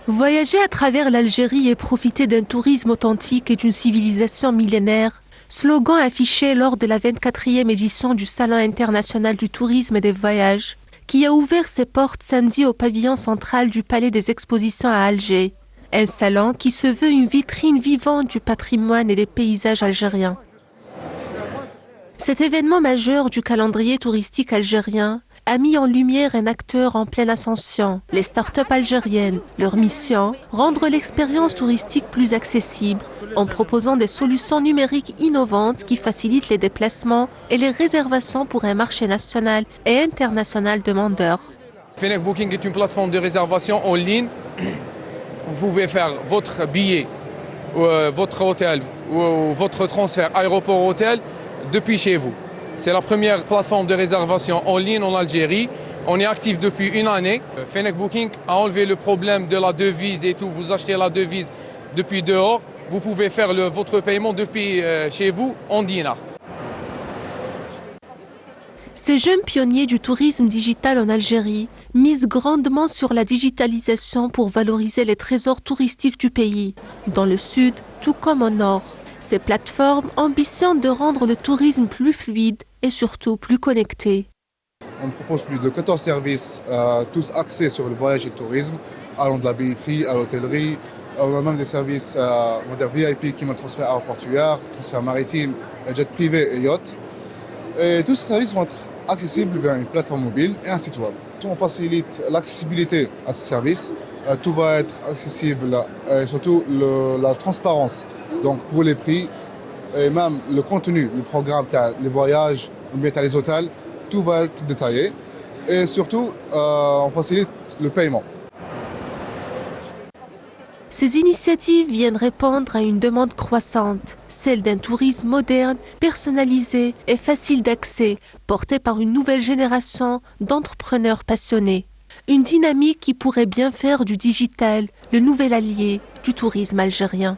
Voyager à travers l'Algérie et profiter d'un tourisme authentique et d'une civilisation millénaire, slogan affiché lors de la 24e édition du Salon international du tourisme et des voyages, qui a ouvert ses portes samedi au pavillon central du Palais des Expositions à Alger. Un salon qui se veut une vitrine vivante du patrimoine et des paysages algériens. Cet événement majeur du calendrier touristique algérien a mis en lumière un acteur en pleine ascension, les start-up algériennes. Leur mission, rendre l'expérience touristique plus accessible en proposant des solutions numériques innovantes qui facilitent les déplacements et les réservations pour un marché national et international demandeur. Fennec Booking est une plateforme de réservation en ligne. Vous pouvez faire votre billet, votre hôtel ou votre transfert aéroport-hôtel depuis chez vous. C'est la première plateforme de réservation en ligne en Algérie. On est actif depuis une année. Fennec Booking a enlevé le problème de la devise et tout. Vous achetez la devise depuis dehors. Vous pouvez faire votre paiement depuis chez vous en dinars. Ces jeunes pionniers du tourisme digital en Algérie misent grandement sur la digitalisation pour valoriser les trésors touristiques du pays, dans le sud tout comme au nord. Ces plateformes ambitionnent de rendre le tourisme plus fluide et surtout plus connecté. On propose plus de 14 services, tous axés sur le voyage et le tourisme, allant de la billetterie à l'hôtellerie. On a même des services VIP qui ont transfert aéroportuaire, transfert maritime, jet privé et yacht. Et tous ces services vont être accessibles via une plateforme mobile et un site web. On facilite l'accessibilité à ces services. Tout va être accessible et surtout la transparence. Donc pour les prix et même le contenu, le programme, les voyages, les hôtels, tout va être détaillé. Et surtout, on facilite le paiement. Ces initiatives viennent répondre à une demande croissante, celle d'un tourisme moderne, personnalisé et facile d'accès, porté par une nouvelle génération d'entrepreneurs passionnés. Une dynamique qui pourrait bien faire du digital le nouvel allié du tourisme algérien.